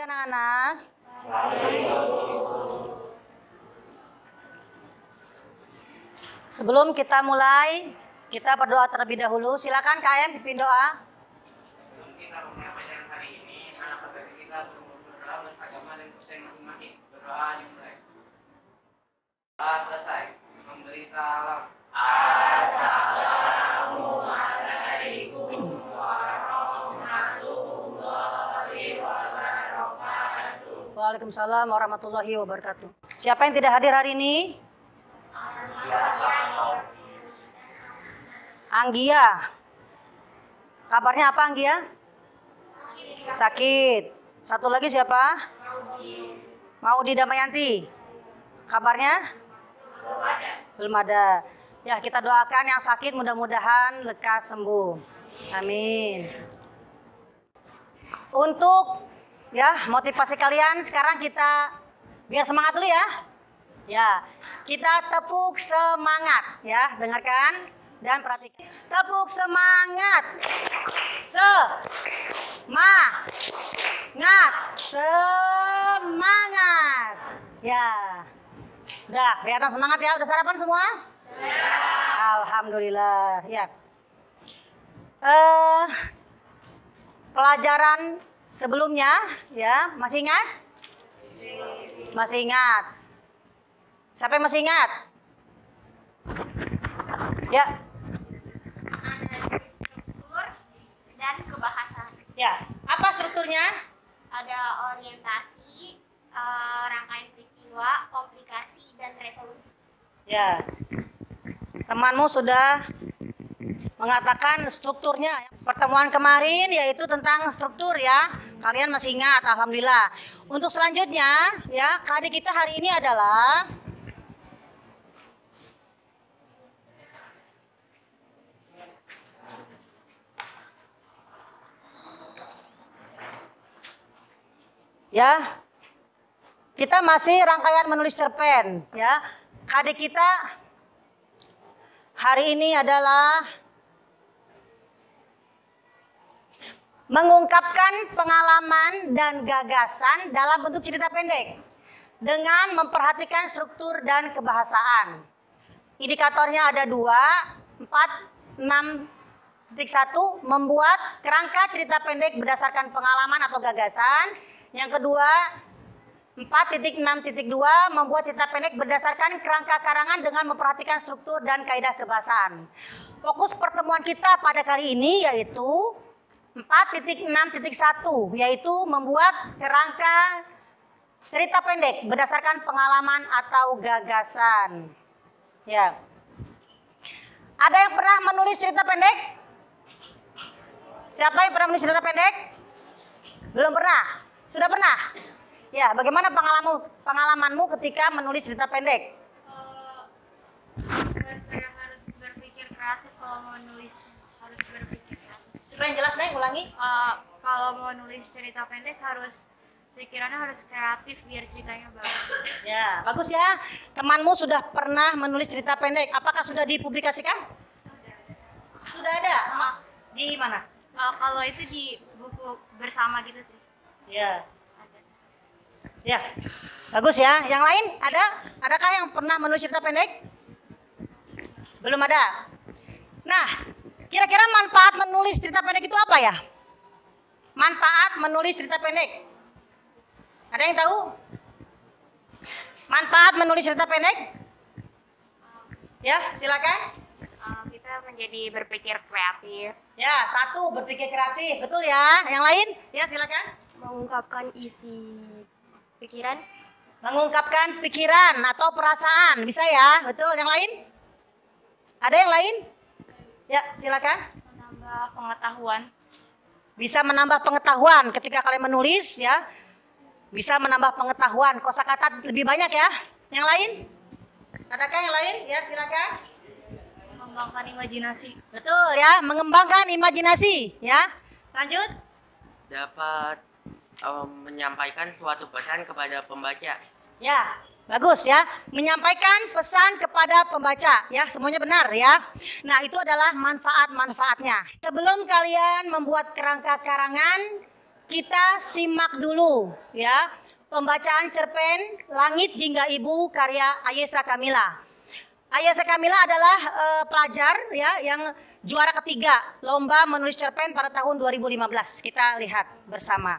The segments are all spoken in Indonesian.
anak-anak? Sebelum kita mulai, kita berdoa terlebih dahulu. Silakan Kak Ayam pimpin doa. Sebelum kita memulai pelajaran hari ini, anak bapak kita berdoa beragama dan Kristen masing-masing. Berdoa dimulai. Selesai. Memberi salam. Assalamualaikum warahmatullahi wabarakatuh. Waalaikumsalam warahmatullahi wabarakatuh. Siapa yang tidak hadir hari ini? Anggia. Kabarnya apa Anggia? Sakit. Satu lagi siapa? Maudi Damayanti. Kabarnya? Belum ada. Ya, kita doakan yang sakit mudah-mudahan lekas sembuh. Amin. Untuk ya motivasi kalian sekarang kita biar semangat dulu ya. Ya, kita tepuk semangat ya, dengarkan dan perhatikan. Tepuk semangat. Semangat. Ya. Udah, kelihatan semangat ya. Udah sarapan semua? Ya. Alhamdulillah. Ya. Pelajaran sebelumnya ya, masih ingat? Masih ingat. Siapa yang masih ingat? Ya. Ada struktur dan kebahasaan. Ya. Apa strukturnya? Ada orientasi, rangkaian peristiwa, komplikasi, dan resolusi. Ya. Temanmu sudah mengatakan strukturnya. Pertemuan kemarin yaitu tentang struktur ya. Kalian masih ingat, alhamdulillah. Untuk selanjutnya ya, KD kita hari ini adalah ya, kita masih rangkaian menulis cerpen ya. KD kita hari ini adalah mengungkapkan pengalaman dan gagasan dalam bentuk cerita pendek dengan memperhatikan struktur dan kebahasaan. Indikatornya ada 2, 4, 6.1 membuat kerangka cerita pendek berdasarkan pengalaman atau gagasan. Yang kedua 4.6.2 membuat cerita pendek berdasarkan kerangka karangan dengan memperhatikan struktur dan kaidah kebahasaan. Fokus pertemuan kita pada kali ini yaitu 4.6.1 yaitu membuat kerangka cerita pendek berdasarkan pengalaman atau gagasan. Ya. Ada yang pernah menulis cerita pendek? Siapa yang pernah menulis cerita pendek? Belum pernah? Sudah pernah? Ya, bagaimana pengalamanmu ketika menulis cerita pendek? Saya harus berpikir kreatif kalau mau nulis, harus berpikir kreatif. Coba yang jelas Neng, ulangi. Kalau mau nulis cerita pendek pikirannya harus kreatif biar ceritanya bagus. Ya, bagus ya. Temanmu sudah pernah menulis cerita pendek. Apakah sudah dipublikasikan? Sudah ada. Di mana? Kalau itu di buku bersama gitu sih. Ya. Ada. Ya. Bagus ya. Yang lain ada? Adakah yang pernah menulis cerita pendek? Belum ada. Nah, kira-kira manfaat menulis cerita pendek itu apa ya? Manfaat menulis cerita pendek. Ada yang tahu? Manfaat menulis cerita pendek? Ya, silakan. Kita menjadi berpikir kreatif. Ya, 1 berpikir kreatif, betul ya. Yang lain? Ya, silakan. Mengungkapkan isi pikiran. Mengungkapkan pikiran atau perasaan, bisa ya, betul. Yang lain? Ada yang lain? Ya, silakan. Menambah pengetahuan. Bisa menambah pengetahuan ketika kalian menulis ya. Bisa menambah pengetahuan, kosakata lebih banyak ya. Yang lain? Adakah yang lain? Ya, silakan. Mengembangkan imajinasi. Betul ya, mengembangkan imajinasi ya. Lanjut. Dapat menyampaikan suatu pesan kepada pembaca. Ya, bagus ya. Menyampaikan pesan kepada pembaca ya, semuanya benar ya. Nah, itu adalah manfaat-manfaatnya. Sebelum kalian membuat kerangka karangan, kita simak dulu ya pembacaan cerpen Langit Jingga Ibu karya Ayesa Kamila. Ayesa Kamila adalah pelajar ya yang juara ketiga lomba menulis cerpen pada tahun 2015. Kita lihat bersama.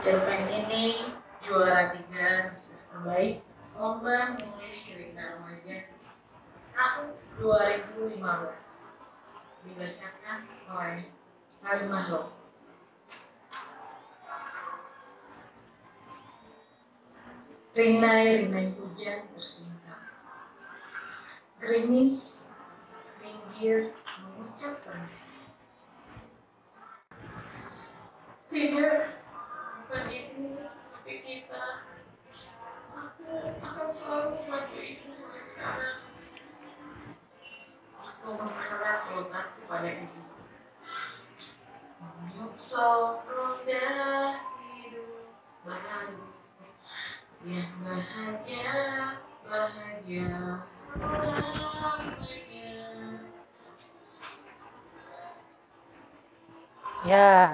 Cerpen ini juara 3 terbaik lomba menulis cerita remaja tahun 2015. Dibacakan oleh Halimah Ros. Rinai-rinai hujan tersingkap. Gerimis minggir mengucap permisi. Tidak, bukan ibu, tapi kita. Aku akan selalu membantu ibu mulai sekarang. Aku mengharap lekat kepada ibu. Menyuksok roda hidup baru. Yang bahagia, bahagia selamanya. Ya.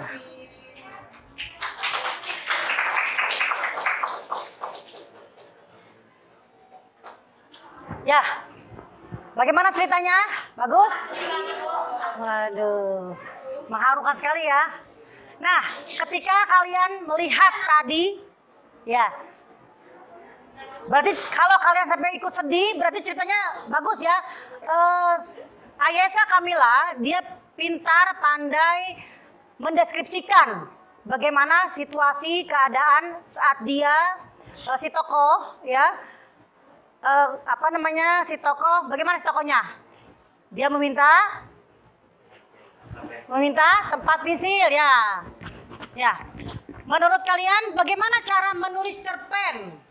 Ya. Bagaimana ceritanya? Bagus? Waduh. Mengharukan sekali ya. Nah, ketika kalian melihat tadi ya. Berarti kalau kalian sampai ikut sedih, berarti ceritanya bagus ya. Ayesa Kamila, dia pintar, pandai mendeskripsikan bagaimana situasi, keadaan saat dia, si tokoh ya, si tokoh, bagaimana si tokohnya? Dia meminta tempat pensil ya. Ya. Menurut kalian bagaimana cara menulis cerpen?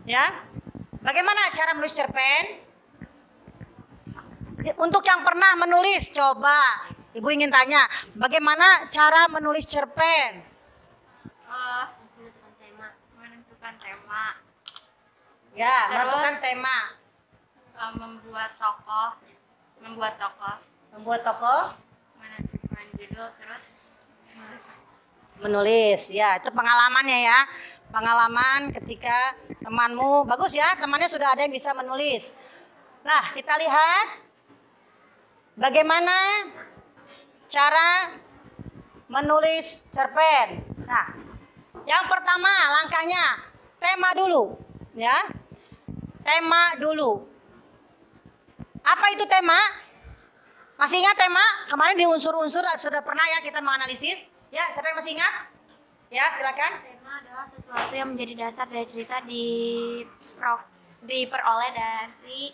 Ya, bagaimana cara menulis cerpen? Untuk yang pernah menulis, coba Ibu ingin tanya, bagaimana cara menulis cerpen? Menentukan tema. Ya, Terus, menentukan tema. Membuat tokoh. Membuat tokoh. Menentukan judul, terus Menulis, ya itu pengalamannya ya. Pengalaman ketika temanmu, bagus ya, temannya sudah ada yang bisa menulis. Nah, kita lihat bagaimana cara menulis cerpen. Nah, yang pertama langkahnya tema dulu, ya. Tema dulu. Apa itu tema? Masih ingat tema? Kemarin di unsur-unsur sudah pernah ya kita menganalisis. Ya, siapa yang masih ingat? Ya, silakan. tema adalah sesuatu yang menjadi dasar dari cerita diperoleh dari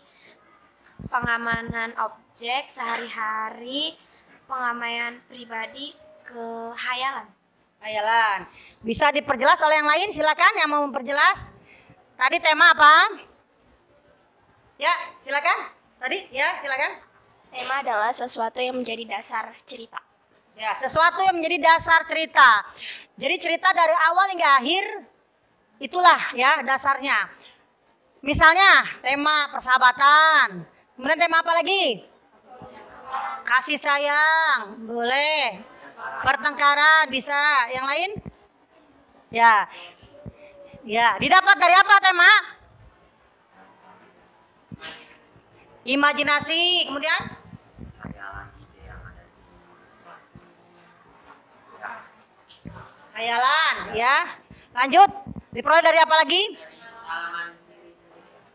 pengamanan objek sehari-hari, pengamaian pribadi ke hayalan. Hayalan. Bisa diperjelas oleh yang lain? Silakan yang mau memperjelas. Tadi tema apa? Ya, silakan. Tadi ya, silakan. Tema adalah sesuatu yang menjadi dasar cerita. Ya, sesuatu yang menjadi dasar cerita. Jadi cerita dari awal hingga akhir itulah ya dasarnya. Misalnya tema persahabatan. Kemudian tema apa lagi? Kasih sayang, boleh. Pertengkaran bisa. Yang lain? Ya. Ya, didapat dari apa tema? Imajinasi, kemudian hayalan, ya. Lanjut, diperoleh dari apa lagi?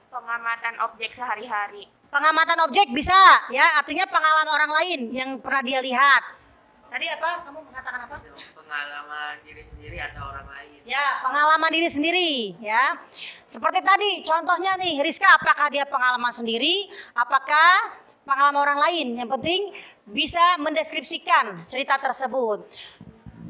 Pengamatan objek sehari-hari. Pengamatan objek bisa, ya. Artinya pengalaman orang lain yang pernah dia lihat. Tadi apa? Kamu mengatakan apa? Pengalaman diri sendiri atau orang lain. Ya, pengalaman diri sendiri, ya. Seperti tadi, contohnya nih, Rizka, apakah dia pengalaman sendiri? Apakah pengalaman orang lain? Yang penting bisa mendeskripsikan cerita tersebut.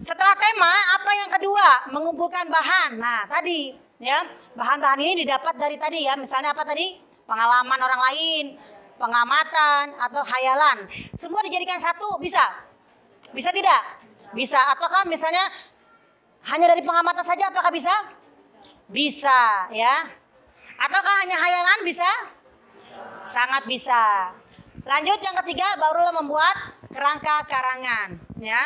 Setelah tema, apa yang kedua? Mengumpulkan bahan. Nah, tadi ya, bahan-bahan ini didapat dari tadi ya. Misalnya apa tadi? Pengalaman orang lain, pengamatan atau hayalan. Semua dijadikan satu, bisa? Bisa tidak? Bisa. Ataukah misalnya hanya dari pengamatan saja, apakah bisa? Bisa, ya. Ataukah hanya hayalan bisa? Sangat bisa. Lanjut yang ketiga, barulah membuat kerangka karangan, ya.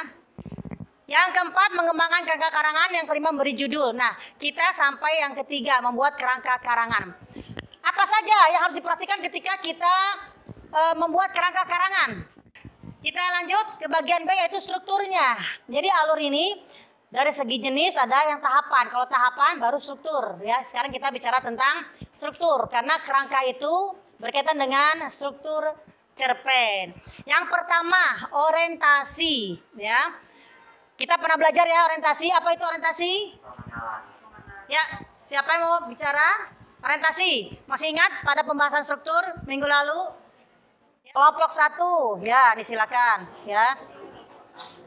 Yang keempat, mengembangkan kerangka karangan. Yang kelima, memberi judul. Nah, kita sampai yang ketiga, membuat kerangka karangan. Apa saja yang harus diperhatikan ketika kita membuat kerangka karangan? Kita lanjut ke bagian B, yaitu strukturnya. Jadi alur ini dari segi jenis ada yang tahapan. Kalau tahapan baru struktur, ya. Sekarang kita bicara tentang struktur karena kerangka itu berkaitan dengan struktur cerpen. Yang pertama, orientasi, ya. Kita pernah belajar ya orientasi. Apa itu orientasi? Ya, siapa yang mau bicara orientasi? Masih ingat pada pembahasan struktur minggu lalu? Kelompok 1, ya, disilakan, ya.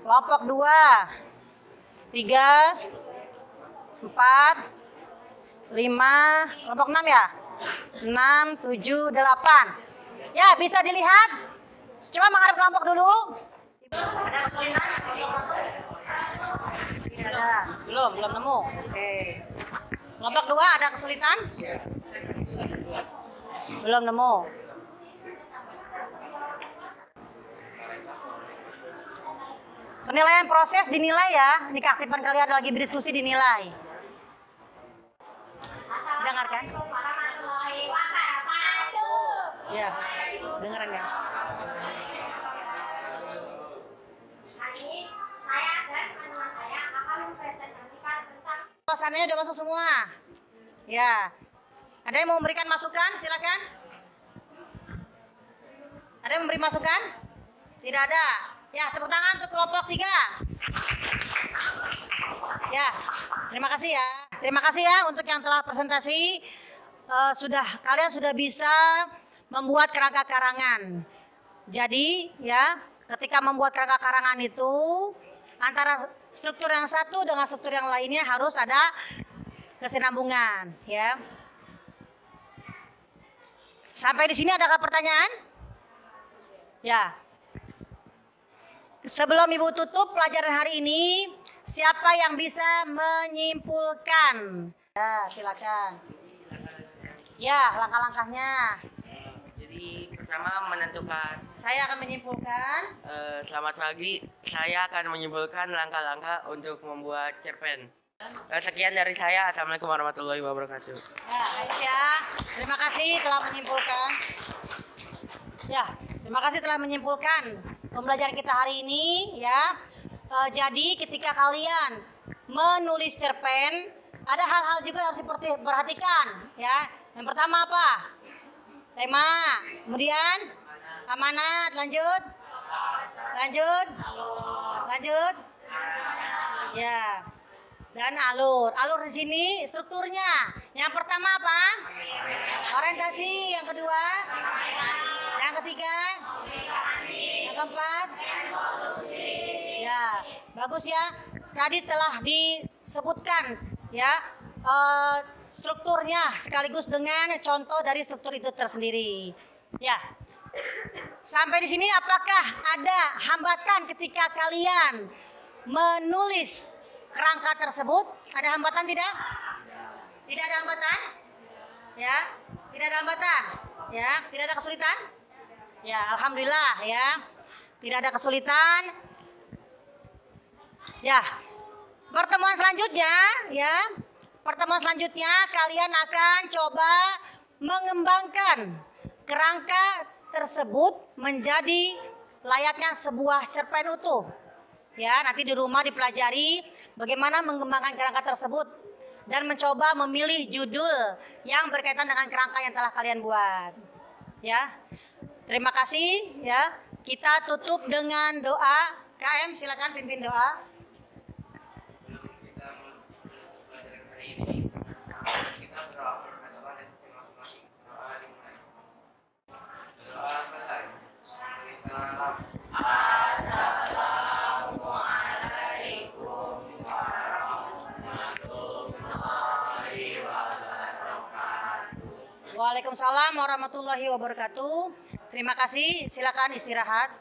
Kelompok 2, 3, 4, 5, kelompok 6 ya? 6, 7, 8. Ya, bisa dilihat. Coba menghadap kelompok dulu. Ada kesulitan kelompok 1? Tidak ada. Belum nemu. Oke. Kelompok 2 ada kesulitan? Belum nemu. Penilaian proses dinilai ya. Ini keaktifan kalian lagi berdiskusi dinilai. Dengarkan? Ya, dengeran ya. Hari ini saya dan teman-teman saya akan mempresentasikan tentang Suasananya udah masuk semua. Ya. Ada yang mau memberikan masukan? Silakan. Ada yang memberi masukan? Tidak ada. Ya, tepuk tangan untuk kelompok 3. Ya, terima kasih ya. Terima kasih ya untuk yang telah presentasi. Kalian sudah bisa membuat kerangka karangan. Jadi, ya, ketika membuat kerangka karangan itu antara struktur yang satu dengan struktur yang lainnya harus ada kesinambungan, ya. Sampai di sini adakah pertanyaan? Ya. Sebelum Ibu tutup pelajaran hari ini, siapa yang bisa menyimpulkan? Ya, silakan. Ya, langkah-langkahnya. Jadi pertama menentukan. Saya akan menyimpulkan. Selamat pagi. Saya akan menyimpulkan langkah-langkah untuk membuat cerpen. Sekian dari saya. Assalamualaikum warahmatullahi wabarakatuh. Ya, baik ya. Terima kasih telah menyimpulkan. Ya, terima kasih telah menyimpulkan pembelajaran kita hari ini, ya. Jadi ketika kalian menulis cerpen, ada hal-hal juga yang harus diperhatikan, ya. Yang pertama apa? Tema, kemudian amanat, lanjut, ya. Dan alur di sini strukturnya. Yang pertama apa? Orientasi. Yang kedua? Yang ketiga? Yang keempat? Ya, bagus ya. Tadi telah disebutkan ya strukturnya sekaligus dengan contoh dari struktur itu tersendiri. Ya. Sampai di sini apakah ada hambatan ketika kalian menulis kerangka tersebut? Ada hambatan tidak? Tidak ada hambatan? Ya, tidak ada hambatan. Ya, tidak ada kesulitan? Ya, alhamdulillah ya. Tidak ada kesulitan. Ya. Pertemuan selanjutnya ya. Pertemuan selanjutnya kalian akan coba mengembangkan kerangka tersebut menjadi layaknya sebuah cerpen utuh. Ya, nanti di rumah dipelajari bagaimana mengembangkan kerangka tersebut dan mencoba memilih judul yang berkaitan dengan kerangka yang telah kalian buat. Ya. Terima kasih ya. Kita tutup dengan doa. KM silakan pimpin doa. Kita berdoa berdoa dan masing-masing doa dimulai. Doa selesai. Salam. Assalamualaikum warahmatullahi wabarakatuh. Waalaikumsalam warahmatullahi wabarakatuh. Terima kasih. Silakan istirahat.